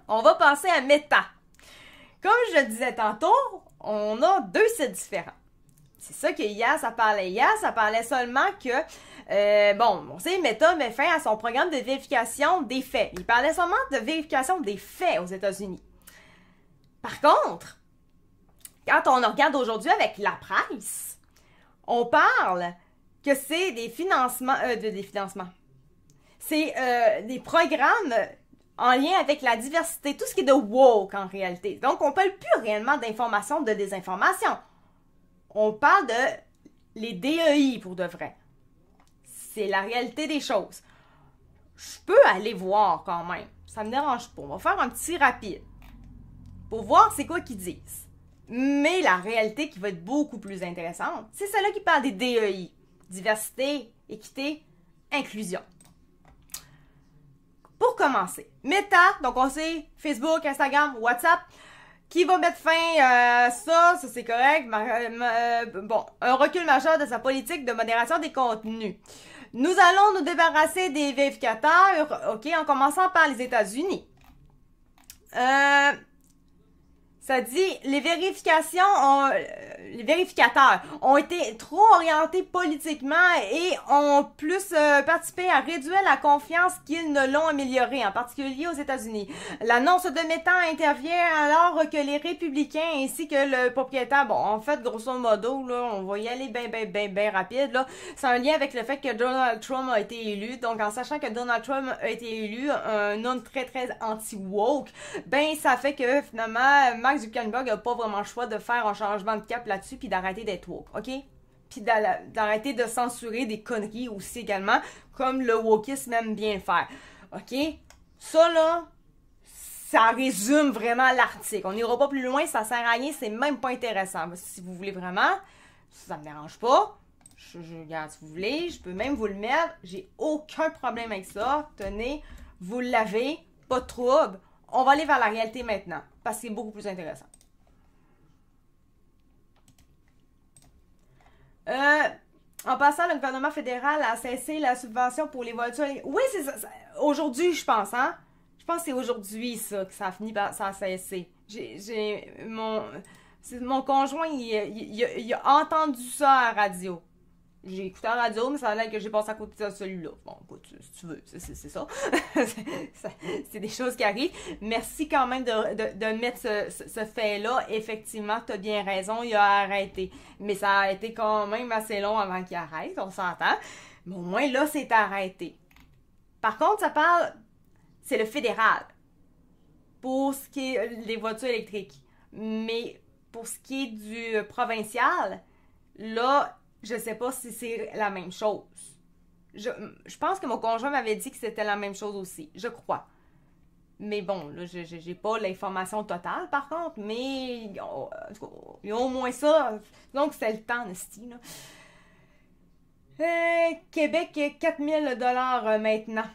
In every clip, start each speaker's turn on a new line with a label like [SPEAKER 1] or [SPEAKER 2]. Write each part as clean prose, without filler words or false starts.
[SPEAKER 1] On va passer à Meta. Comme je le disais tantôt, on a deux sites différents. C'est ça que hier, ça parlait. Hier, ça parlait seulement que, on sait, Meta met fin à son programme de vérification des faits. Il parlait seulement de vérification des faits aux États-Unis. Par contre, quand on regarde aujourd'hui avec la presse, on parle que c'est des financements, c'est des programmes en lien avec la diversité, tout ce qui est de woke en réalité. Donc, on ne parle plus réellement d'information, de désinformation. On parle de les DEI pour de vrai. C'est la réalité des choses. Je peux aller voir quand même. Ça me dérange pas. On va faire un petit rapide pour voir c'est quoi qu'ils disent. Mais la réalité qui va être beaucoup plus intéressante, c'est celle-là qui parle des DEI. Diversité, équité, inclusion. Pour commencer, Meta, donc on sait Facebook, Instagram, WhatsApp, qui va mettre fin ça c'est correct, un recul majeur de sa politique de modération des contenus. Nous allons nous débarrasser des vérificateurs, ok, en commençant par les États-Unis. Ça dit, les vérificateurs ont été trop orientés politiquement et ont plus participé à réduire la confiance qu'ils ne l'ont améliorée, en particulier aux États-Unis. L'annonce de Meta intervient alors que les républicains ainsi que le propriétaire, en fait, grosso modo, là, on va y aller bien rapide, là. C'est un lien avec le fait que Donald Trump a été élu. Donc, en sachant que Donald Trump a été élu, un homme très anti-woke, ça fait que, finalement, Mark Zuckerberg n'a pas vraiment le choix de faire un changement de cap là-dessus puis d'arrêter d'être woke, ok? Puis d'arrêter de censurer des conneries aussi également, comme le wokisme aime bien faire, ok? Ça, là, ça résume vraiment l'article. On n'ira pas plus loin, ça sert à rien, c'est même pas intéressant. Si vous voulez vraiment, ça me dérange pas. Je regarde si vous voulez, je peux même vous le mettre. J'ai aucun problème avec ça. Tenez, vous l'avez, pas de trouble. On va aller vers la réalité maintenant, parce que c'est beaucoup plus intéressant. En passant, le gouvernement fédéral a cessé la subvention pour les voitures. Oui, c'est ça. Aujourd'hui, je pense, hein? Je pense que c'est aujourd'hui, ça, que ça a fini par ça a cessé. Mon conjoint, il a entendu ça à la radio. J'ai écouté la radio, mais ça a l'air que j'ai passé à côté de celui-là. Bon, écoute, si tu veux, c'est ça. C'est des choses qui arrivent. Merci quand même de mettre ce fait-là. Effectivement, tu as bien raison, il a arrêté. Mais ça a été quand même assez long avant qu'il arrête, on s'entend. Mais au moins, là, c'est arrêté. Par contre, ça parle... C'est le fédéral. Pour ce qui est des voitures électriques. Mais pour ce qui est du provincial, là... Je sais pas si c'est la même chose. Je pense que mon conjoint m'avait dit que c'était la même chose aussi. Je crois. Mais bon, là, j'ai pas l'information totale, par contre, mais il y a au moins ça. Donc, c'est le temps, Nasty, là. Québec, 4000 $ maintenant.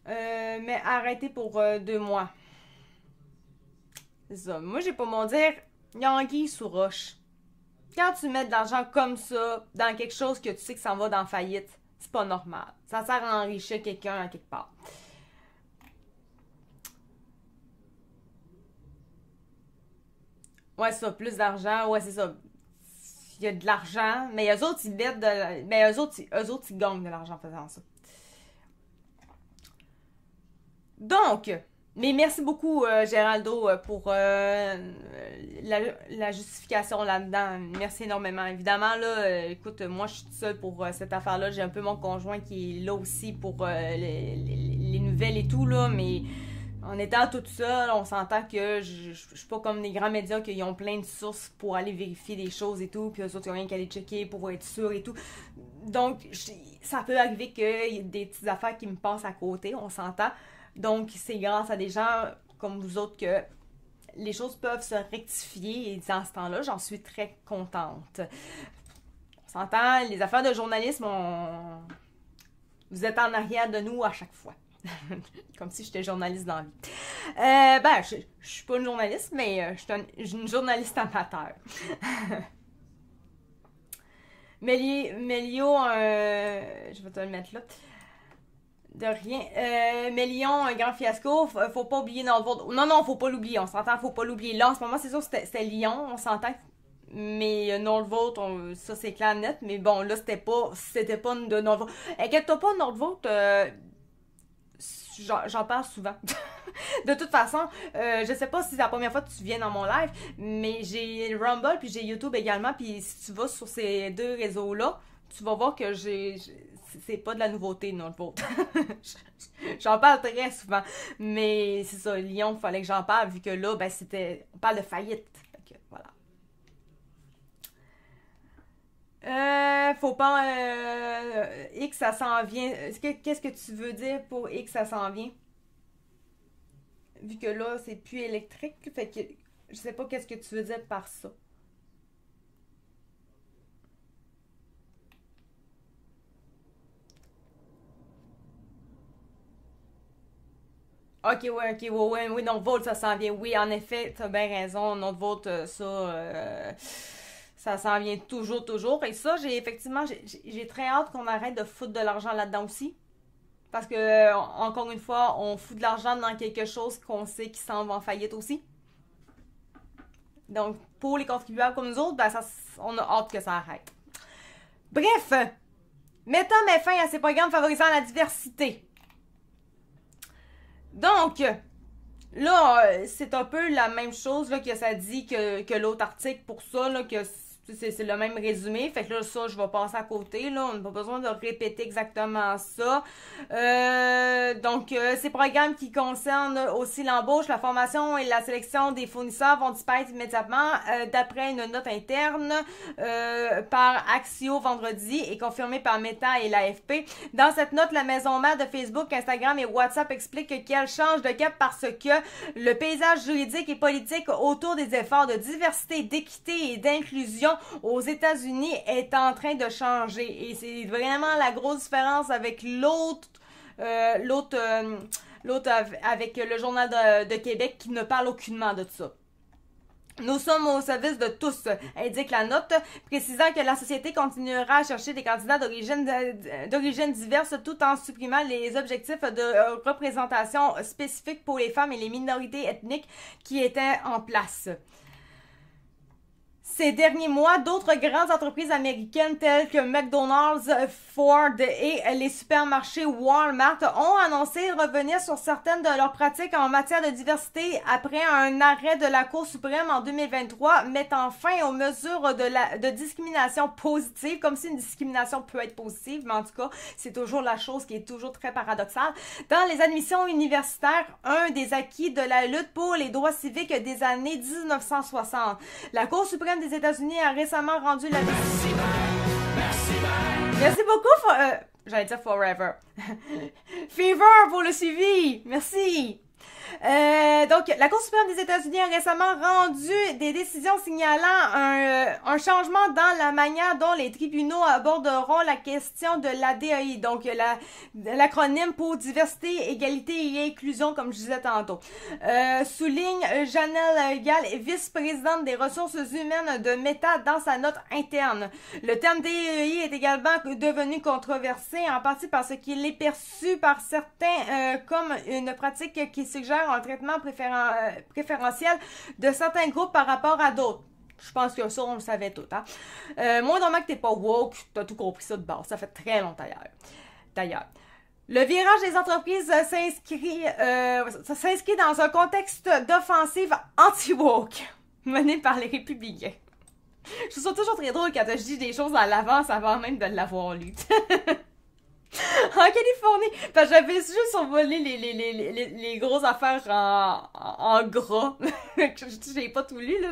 [SPEAKER 1] Mais arrêté pour 2 mois. C'est ça. Moi, j'ai pas mon dire, Yangui sous roche. Quand tu mets de l'argent comme ça dans quelque chose que tu sais que ça va dans la faillite, c'est pas normal. Ça sert à enrichir quelqu'un à quelque part. Ouais, c'est ça, plus d'argent, ouais, c'est ça. Il y a de l'argent, mais eux autres, ils mettent de... Mais eux autres, ils gagnent de l'argent en faisant ça. Donc... Mais merci beaucoup, Géraldo, pour la justification là-dedans. Merci énormément. Évidemment, là, écoute, moi, je suis toute seule pour cette affaire-là. J'ai un peu mon conjoint qui est là aussi pour les nouvelles et tout, là. Mais en étant toute seule, on s'entend que je suis pas comme les grands médias qui ont plein de sources pour aller vérifier des choses et tout. Puis eux autres, ils ont rien qu'à aller checker pour être sûr et tout. Donc, ça peut arriver qu'il y ait des petites affaires qui me passent à côté, on s'entend. Donc, c'est grâce à des gens comme vous autres que les choses peuvent se rectifier et dans ce temps-là, j'en suis très contente. On s'entend, les affaires de journalisme, vous êtes en arrière de nous à chaque fois. Comme si j'étais journaliste dans la vie. Je suis pas une journaliste, mais je suis une journaliste amateur. Mélio, je vais te le mettre là. De rien. Mais Lyon, un grand fiasco. Faut pas oublier Nordvolt. Non, non, faut pas l'oublier. On s'entend, faut pas l'oublier. Là, en ce moment, c'est sûr que c'était Lyon. On s'entend. Mais Nordvolt, ça c'est clair net. Mais bon, là, c'était pas de Nordvolt. Inquiète-toi pas, Nordvolt. J'en parle souvent. De toute façon, je sais pas si c'est la première fois que tu viens dans mon live, mais j'ai Rumble puis j'ai YouTube également. Puis si tu vas sur ces deux réseaux-là, tu vas voir que c'est pas de la nouveauté, non, le vôtre. J'en parle très souvent. Mais c'est ça, Lyon, il fallait que j'en parle, vu que là, ben, on parle de faillite. Fait que, voilà. Faut pas... X, ça s'en vient. Qu'est-ce que tu veux dire pour X, ça s'en vient? Vu que là, c'est plus électrique, fait que je sais pas qu'est-ce que tu veux dire par ça. Oui, non, Volt, ça s'en vient. Oui, en effet, t'as bien raison. Notre Volt, ça s'en vient toujours, toujours. Et ça, j'ai très hâte qu'on arrête de foutre de l'argent là-dedans aussi. Parce que, encore une fois, on fout de l'argent dans quelque chose qu'on sait qui s'en va en faillite aussi. Donc, pour les contribuables comme nous autres, ben, on a hâte que ça arrête. Bref, mettons mes fins à ces programmes favorisant la diversité. Donc, là, c'est un peu la même chose là, que ça dit que l'autre article pour ça, là, que c'est le même résumé. Fait que là, ça, je vais passer à côté. Là, on n'a pas besoin de répéter exactement ça. Donc, ces programmes qui concernent aussi l'embauche, la formation et la sélection des fournisseurs vont disparaître immédiatement d'après une note interne par Axio vendredi et confirmée par Meta et l'AFP. Dans cette note, la maison mère de Facebook, Instagram et WhatsApp explique qu'elle change de cap parce que le paysage juridique et politique autour des efforts de diversité, d'équité et d'inclusion aux États-Unis est en train de changer. Et c'est vraiment la grosse différence avec l'autre avec le Journal de Québec qui ne parle aucunement de ça. Nous sommes au service de tous, indique la note, précisant que la société continuera à chercher des candidats d'origine diverse tout en supprimant les objectifs de représentation spécifiques pour les femmes et les minorités ethniques qui étaient en place. Ces derniers mois, d'autres grandes entreprises américaines telles que McDonald's, Ford et les supermarchés Walmart ont annoncé revenir sur certaines de leurs pratiques en matière de diversité après un arrêt de la Cour suprême en 2023 mettant fin aux mesures de discrimination positive, comme si une discrimination peut être positive, mais en tout cas, c'est toujours la chose qui est toujours très paradoxale. Dans les admissions universitaires, un des acquis de la lutte pour les droits civiques des années 1960. La Cour suprême des États-Unis a récemment rendu la décision. Merci beaucoup, j'allais dire forever. Fever pour le suivi. Merci. Donc, la Cour suprême des États-Unis a récemment rendu des décisions signalant un changement dans la manière dont les tribunaux aborderont la question de l'ADAI, donc l'acronyme pour diversité, égalité et inclusion, comme je disais tantôt. Souligne Janelle Gall, vice-présidente des ressources humaines de Meta dans sa note interne. Le terme DEI est également devenu controversé, en partie parce qu'il est perçu par certains comme une pratique qui suggère un traitement préférentiel de certains groupes par rapport à d'autres. Je pense que ça, on le savait tout. Hein? Moi, normalement que t'es pas woke, t'as tout compris ça de base. Ça fait très longtemps d'ailleurs. Le virage des entreprises s'inscrit dans un contexte d'offensive anti-woke menée par les républicains. Je trouve ça toujours très drôle quand je dis des choses à l'avance avant même de l'avoir lu. En Californie, parce que j'avais juste survolé les grosses affaires en gras. J'ai pas tout lu, là.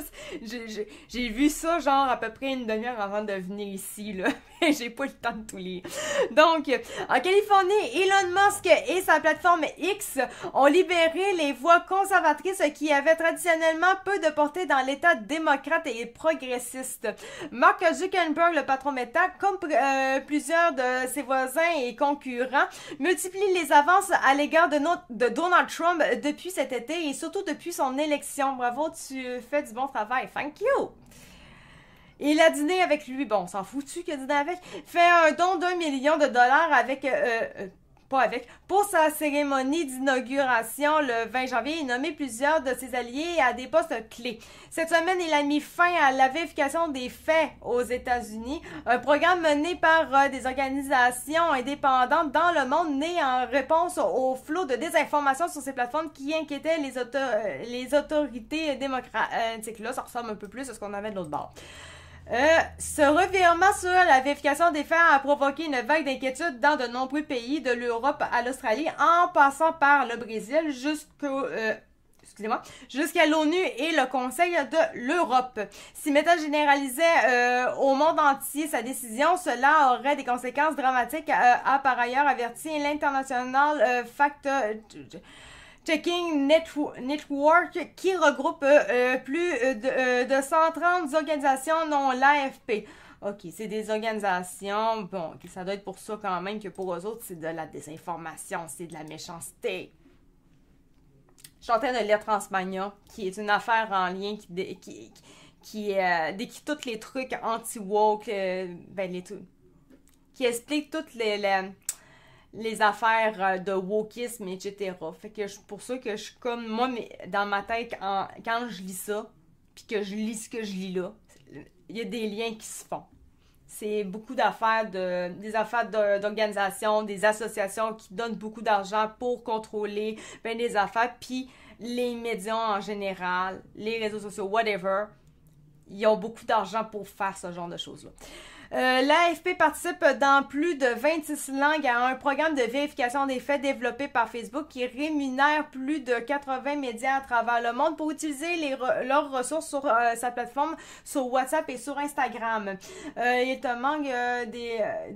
[SPEAKER 1] J'ai vu ça, genre, à peu près une demi-heure avant de venir ici, là. J'ai pas le temps de tout lire. Donc, en Californie, Elon Musk et sa plateforme X ont libéré les voix conservatrices qui avaient traditionnellement peu de portée dans l'État démocrate et progressiste. Mark Zuckerberg, le patron Meta, comme plusieurs de ses voisins et concurrents, multiplie les avances à l'égard de Donald Trump depuis cet été et surtout depuis son élection. Bravo, tu fais du bon travail. Thank you! Il a dîné avec lui. Bon, on s'en fout-tu qu'il a dîné avec? Fait un don d'1 million avec pas avec. Pour sa cérémonie d'inauguration le 20 janvier, il a nommé plusieurs de ses alliés à des postes clés. Cette semaine, il a mis fin à la vérification des faits aux États-Unis, un programme mené par des organisations indépendantes dans le monde né en réponse au flot de désinformation sur ces plateformes qui inquiétaient les autorités démocratiques. Là, ça ressemble un peu plus à ce qu'on avait de l'autre bord. Ce revirement sur la vérification des faits a provoqué une vague d'inquiétude dans de nombreux pays, de l'Europe à l'Australie, en passant par le Brésil jusqu'à l'ONU et le Conseil de l'Europe. Si Meta généralisait au monde entier sa décision, cela aurait des conséquences dramatiques, a par ailleurs averti l'International Fact-Checking Network qui regroupe plus de 130 organisations dont l'AFP. OK, c'est des organisations, bon, ça doit être pour ça quand même que pour eux autres, c'est de la désinformation, c'est de la méchanceté. Je suis en train de lire Transmania, qui est une affaire en lien qui décrit tous les trucs anti-woke, qui explique toutes les affaires de wokisme, etc. Fait que pour ça que je suis comme, moi, dans ma tête, quand je lis ça, puis que je lis ce que je lis là, il y a des liens qui se font. C'est beaucoup d'affaires, des affaires d'organisations, des associations qui donnent beaucoup d'argent pour contrôler des affaires, puis les médias en général, les réseaux sociaux, whatever, ils ont beaucoup d'argent pour faire ce genre de choses-là. L'AFP participe dans plus de 26 langues à un programme de vérification des faits développé par Facebook qui rémunère plus de 80 médias à travers le monde pour utiliser leurs ressources sur sa plateforme, sur WhatsApp et sur Instagram. Il te manque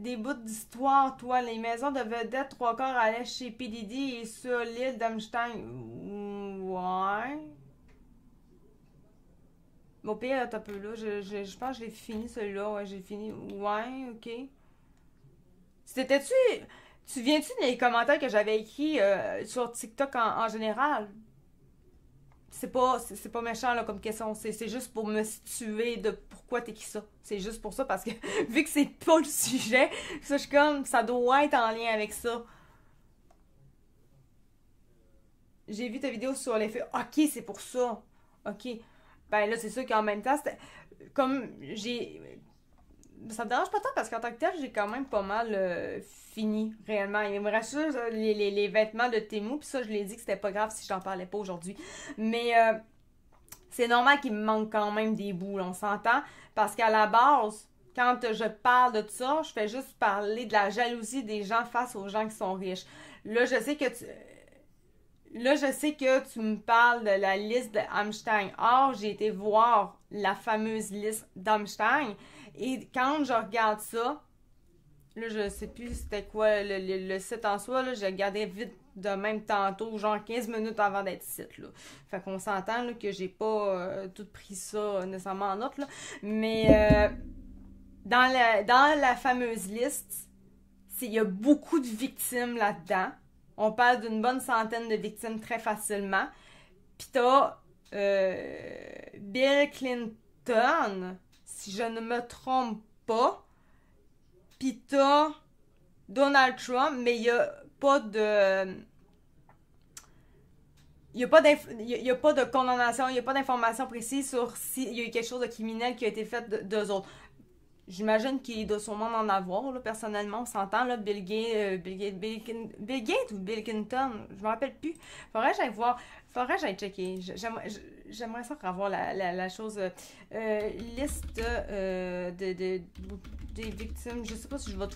[SPEAKER 1] des bouts d'histoire, toi. Les maisons de vedettes, 3 quarts allaient chez P. Diddy et sur l'île d'Amstein. Ouais. Au pire, t'as peu là. Je pense que j'ai fini celui-là. Ouais, j'ai fini. Ouais, ok. C'était-tu. Tu viens-tu des commentaires que j'avais écrits sur TikTok en général? C'est pas méchant là, comme question. C'est juste pour me situer de pourquoi t'écris ça. C'est juste pour ça parce que vu que c'est pas le sujet, ça, je suis comme. Ça doit être en lien avec ça. J'ai vu ta vidéo sur les faits. Ok, c'est pour ça. Ok. Ben là, c'est sûr qu'en même temps, c'était comme ça me dérange pas tant parce qu'en tant que tel, j'ai quand même pas mal fini, réellement. Il me reste juste les vêtements de Temu, puis ça, je l'ai dit que c'était pas grave si j'en parlais pas aujourd'hui. Mais c'est normal qu'il me manque quand même des bouts, là, on s'entend, parce qu'à la base, quand je parle de tout ça, je fais juste parler de la jalousie des gens face aux gens qui sont riches. Là, je sais que tu me parles de la liste d'Amstein. Or, j'ai été voir la fameuse liste d'Amstein. Et quand je regarde ça, là, je sais plus c'était quoi le site en soi. Là, j'ai regardé vite de même tantôt, genre 15 minutes avant d'être site. Là. Fait qu'on s'entend là, que j'ai pas tout pris ça nécessairement en note. Là. Mais dans la fameuse liste, il y a beaucoup de victimes là-dedans. On parle d'une bonne centaine de victimes très facilement. Puis t'as Bill Clinton, si je ne me trompe pas. Puis t'as Donald Trump, mais il n'y a pas de... Il n'y a pas de condamnation, il n'y a pas d'information précise sur s'il y a eu quelque chose de criminel qui a été fait d'eux autres. J'imagine qu'il doit sûrement en avoir, là, personnellement, on s'entend, là, Bill Gates ou Bill Clinton, je me rappelle plus. Faudrait que j'aille checker. J'aimerais ça revoir la chose, liste des victimes, je sais pas si je vais